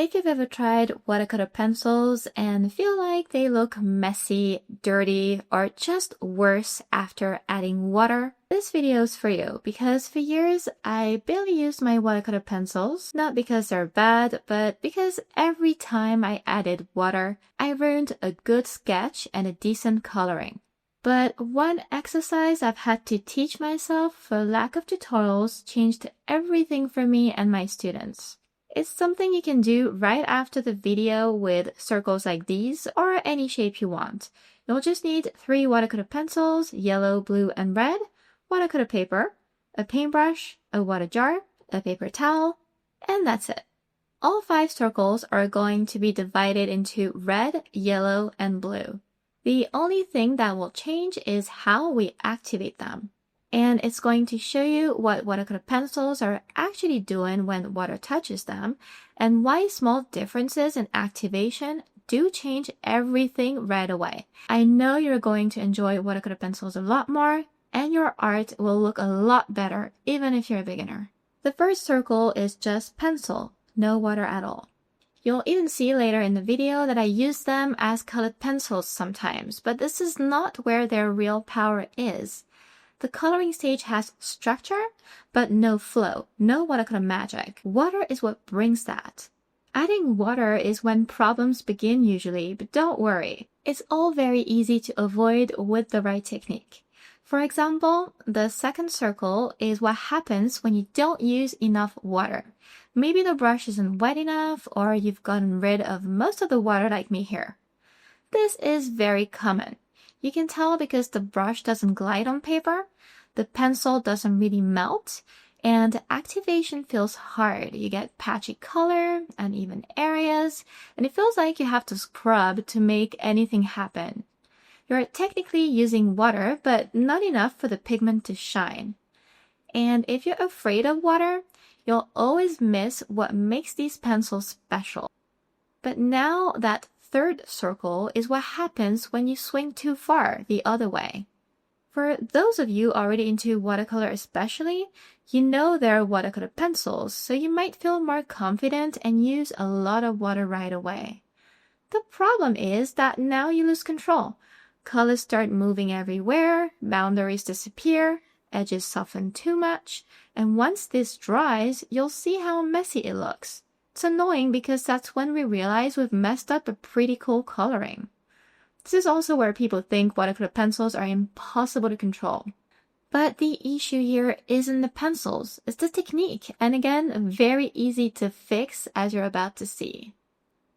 If you've ever tried watercolor pencils and feel like they look messy, dirty, or just worse after adding water, this video is for you because for years I barely used my watercolor pencils, not because they're bad, but because every time I added water, I ruined a good sketch and a decent coloring. But one exercise I've had to teach myself for lack of tutorials changed everything for me and my students. It's something you can do right after the video with circles like these or any shape you want. You'll just need 3 watercolor pencils, yellow, blue, and red, watercolor paper, a paintbrush, a water jar, a paper towel, and that's it. All 5 circles are going to be divided into red, yellow, and blue. The only thing that will change is how we activate them. And it's going to show you what watercolor pencils are actually doing when water touches them and why small differences in activation do change everything right away. I know you're going to enjoy watercolor pencils a lot more and your art will look a lot better even if you're a beginner. The first circle is just pencil, no water at all. You'll even see later in the video that I use them as colored pencils sometimes, but this is not where their real power is. The coloring stage has structure, but no flow, no watercolor magic. Water is what brings that. Adding water is when problems begin usually, but don't worry. It's all very easy to avoid with the right technique. For example, the second circle is what happens when you don't use enough water. Maybe the brush isn't wet enough, or you've gotten rid of most of the water like me here. This is very common. You can tell because the brush doesn't glide on paper, the pencil doesn't really melt, and activation feels hard. You get patchy color, uneven areas, and it feels like you have to scrub to make anything happen. You're technically using water, but not enough for the pigment to shine. And if you're afraid of water, you'll always miss what makes these pencils special. But now that third circle is what happens when you swing too far the other way. For those of you already into watercolor especially, you know they're watercolor pencils, so you might feel more confident and use a lot of water right away. The problem is that now you lose control. Colors start moving everywhere, boundaries disappear, edges soften too much, and once this dries, you'll see how messy it looks. It's annoying because that's when we realize we've messed up a pretty cool coloring. This is also where people think watercolor pencils are impossible to control. But the issue here isn't the pencils, it's the technique, and again, very easy to fix as you're about to see.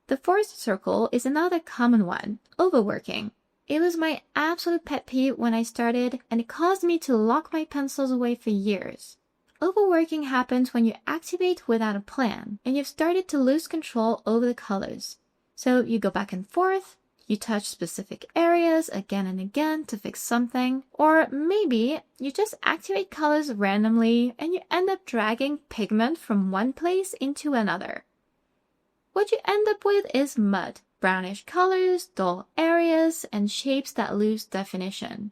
The fourth circle is another common one, overworking. It was my absolute pet peeve when I started, and it caused me to lock my pencils away for years. Overworking happens when you activate without a plan, and you've started to lose control over the colors. So you go back and forth, you touch specific areas again and again to fix something, or maybe you just activate colors randomly and you end up dragging pigment from one place into another. What you end up with is mud, brownish colors, dull areas, and shapes that lose definition.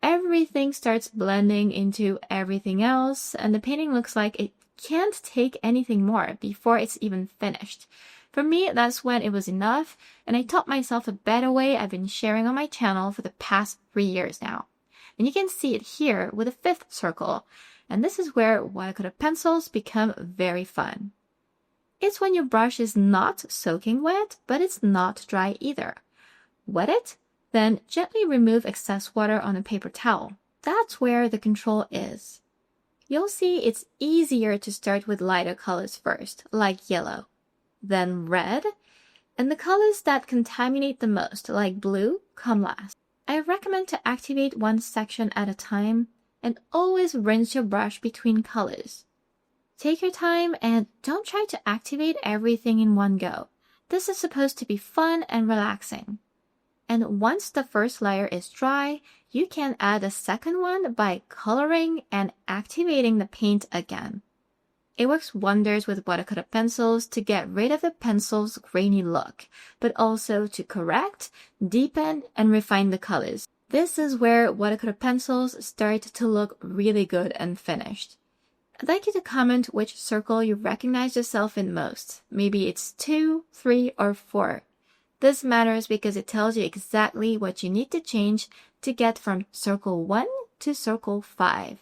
Everything starts blending into everything else, and the painting looks like it can't take anything more before it's even finished. For me, that's when it was enough, and I taught myself a better way I've been sharing on my channel for the past 3 years now. And you can see it here with the fifth circle, and this is where watercolor pencils become very fun. It's when your brush is not soaking wet, but it's not dry either. Wet it, then gently remove excess water on a paper towel. That's where the control is. You'll see it's easier to start with lighter colors first, like yellow, then red, and the colors that contaminate the most, like blue, come last. I recommend to activate one section at a time and always rinse your brush between colors. Take your time and don't try to activate everything in one go. This is supposed to be fun and relaxing. And once the first layer is dry, you can add a second one by coloring and activating the paint again. It works wonders with watercolor pencils to get rid of the pencil's grainy look, but also to correct, deepen, and refine the colors. This is where watercolor pencils start to look really good and finished. I'd like you to comment which circle you recognize yourself in most. Maybe it's 2, 3, or 4. This matters because it tells you exactly what you need to change to get from circle 1 to circle 5.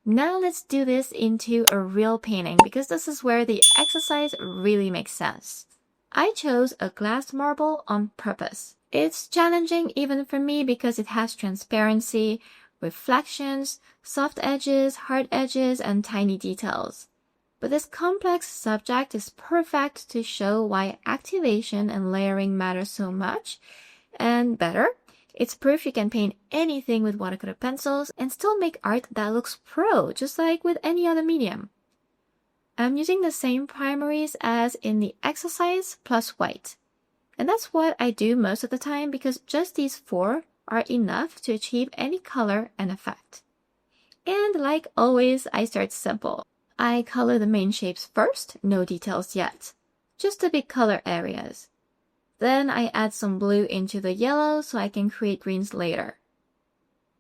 Now let's do this into a real painting because this is where the exercise really makes sense. I chose a glass marble on purpose. It's challenging even for me because it has transparency, reflections, soft edges, hard edges, and tiny details. But this complex subject is perfect to show why activation and layering matter so much. And better, it's proof you can paint anything with watercolor pencils and still make art that looks pro, just like with any other medium. I'm using the same primaries as in the exercise plus white. And that's what I do most of the time because just these 4 are enough to achieve any color and effect. And like always, I start simple. I color the main shapes first, no details yet. Just the big color areas. Then I add some blue into the yellow so I can create greens later.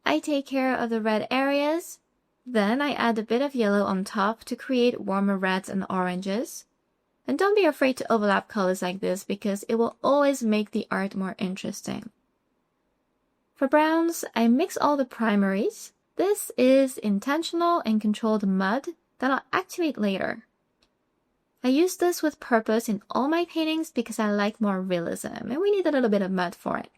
I take care of the red areas. Then I add a bit of yellow on top to create warmer reds and oranges. And don't be afraid to overlap colors like this because it will always make the art more interesting. For browns, I mix all the primaries. This is intentional and controlled mud that I'll activate later. I use this with purpose in all my paintings because I like more realism and we need a little bit of mud for it.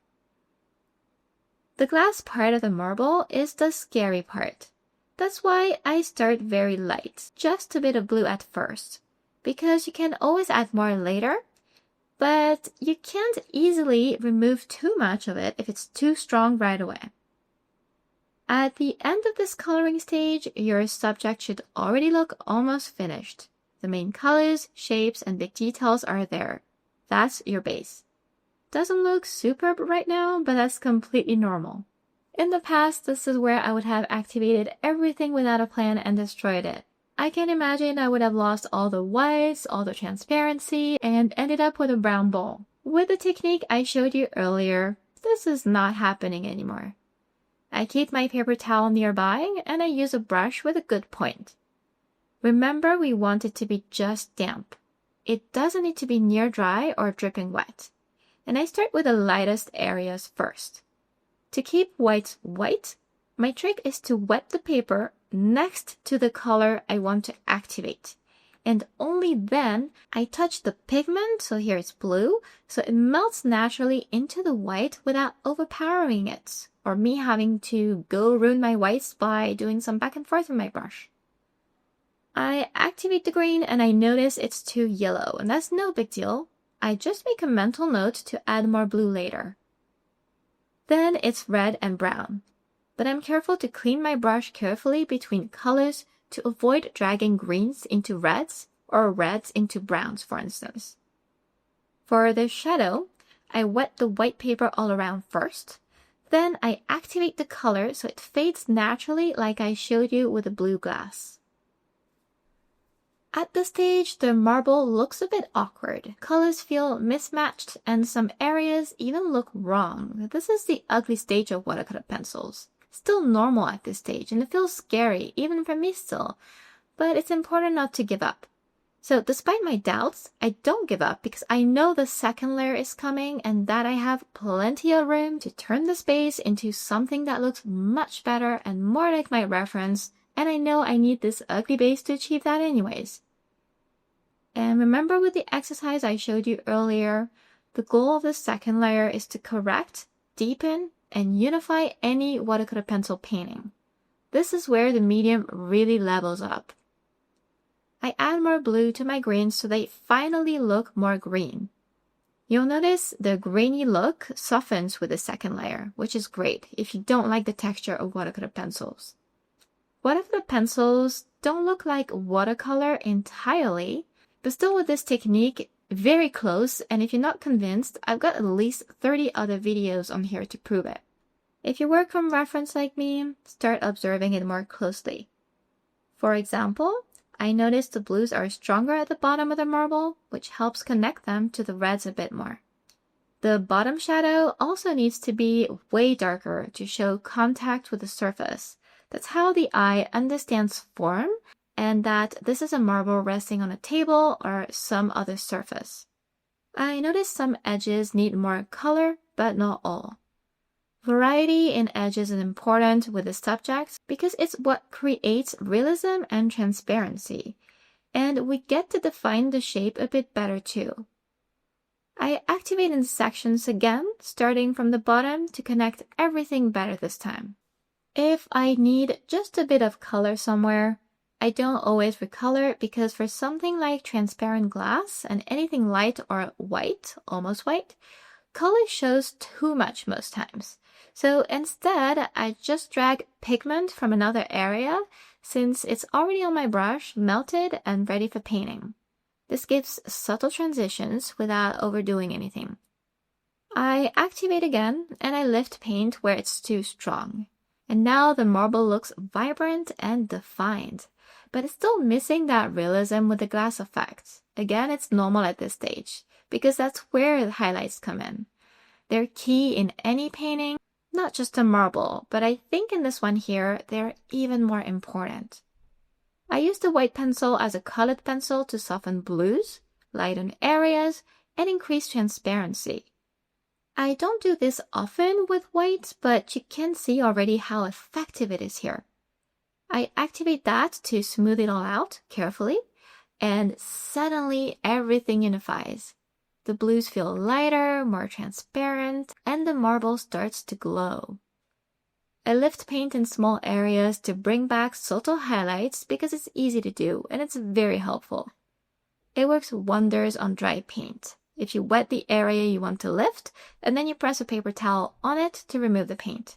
The glass part of the marble is the scary part. That's why I start very light, just a bit of blue at first, because you can always add more later, but you can't easily remove too much of it if it's too strong right away. At the end of this coloring stage, your subject should already look almost finished. The main colors, shapes, and big details are there. That's your base. Doesn't look superb right now, but that's completely normal. In the past, this is where I would have activated everything without a plan and destroyed it. I can imagine I would have lost all the whites, all the transparency, and ended up with a brown bowl. With the technique I showed you earlier, this is not happening anymore. I keep my paper towel nearby and I use a brush with a good point. Remember, we want it to be just damp. It doesn't need to be near dry or dripping wet. And I start with the lightest areas first. To keep whites white, my trick is to wet the paper next to the color I want to activate. And only then I touch the pigment, so here it's blue, so it melts naturally into the white without overpowering it, or me having to go ruin my whites by doing some back and forth with my brush. I activate the green and I notice it's too yellow, and that's no big deal. I just make a mental note to add more blue later. Then it's red and brown. But I'm careful to clean my brush carefully between colors to avoid dragging greens into reds or reds into browns, for instance. For the shadow, I wet the white paper all around first. Then I activate the color so it fades naturally like I showed you with the blue glass. At this stage, the marble looks a bit awkward. Colors feel mismatched and some areas even look wrong. This is the ugly stage of watercolor pencils. Still normal at this stage and it feels scary, even for me still. But it's important not to give up. So despite my doubts, I don't give up because I know the second layer is coming and that I have plenty of room to turn the space into something that looks much better and more like my reference. And I know I need this ugly base to achieve that anyways. And remember with the exercise I showed you earlier, the goal of the second layer is to correct, deepen, and unify any watercolor pencil painting. This is where the medium really levels up. I add more blue to my greens so they finally look more green. You'll notice the grainy look softens with the second layer, which is great if you don't like the texture of watercolor pencils. Watercolor pencils don't look like watercolor entirely, but still with this technique, very close, and if you're not convinced, I've got at least 30 other videos on here to prove it. If you work from reference like me, start observing it more closely. For example, I noticed the blues are stronger at the bottom of the marble, which helps connect them to the reds a bit more. The bottom shadow also needs to be way darker to show contact with the surface. That's how the eye understands form and that this is a marble resting on a table or some other surface. I noticed some edges need more color, but not all. Variety in edges is important with the subjects because it's what creates realism and transparency, and we get to define the shape a bit better too. I activate in sections again, starting from the bottom to connect everything better this time. If I need just a bit of color somewhere, I don't always recolor because for something like transparent glass and anything light or white, almost white, color shows too much most times. So instead, I just drag pigment from another area since it's already on my brush, melted and ready for painting. This gives subtle transitions without overdoing anything. I activate again and I lift paint where it's too strong. And now the marble looks vibrant and defined, but it's still missing that realism with the glass effect. Again, it's normal at this stage because that's where the highlights come in. They're key in any painting, not just a marble, but I think in this one here, they're even more important. I use the white pencil as a colored pencil to soften blues, lighten areas, and increase transparency. I don't do this often with white, but you can see already how effective it is here. I activate that to smooth it all out carefully, and suddenly everything unifies. The blues feel lighter, more transparent, and the marble starts to glow. I lift paint in small areas to bring back subtle highlights because it's easy to do and it's very helpful. It works wonders on dry paint. If you wet the area you want to lift, and then you press a paper towel on it to remove the paint.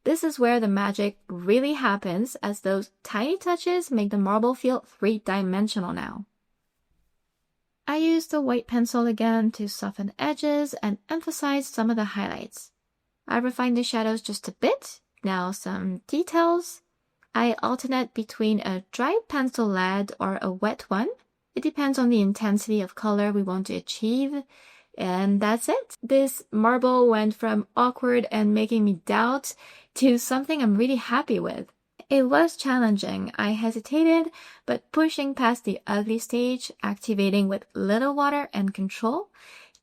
This is where the magic really happens, as those tiny touches make the marble feel three-dimensional now. I use the white pencil again to soften edges and emphasize some of the highlights. I refine the shadows just a bit, now some details. I alternate between a dry pencil lead or a wet one. It depends on the intensity of color we want to achieve. And that's it. This marble went from awkward and making me doubt to something I'm really happy with. It was challenging. I hesitated, but pushing past the ugly stage, activating with little water and control,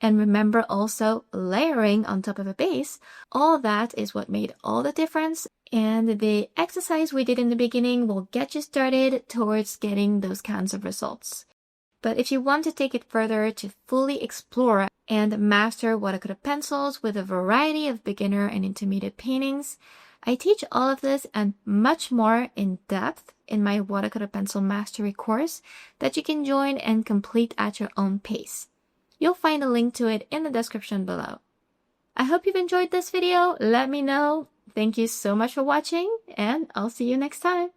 and remember also layering on top of a base, all that is what made all the difference. And the exercise we did in the beginning will get you started towards getting those kinds of results. But if you want to take it further to fully explore and master watercolor pencils with a variety of beginner and intermediate paintings, I teach all of this and much more in depth in my watercolor pencil mastery course that you can join and complete at your own pace. You'll find a link to it in the description below. I hope you've enjoyed this video. Let me know. Thank you so much for watching, and I'll see you next time.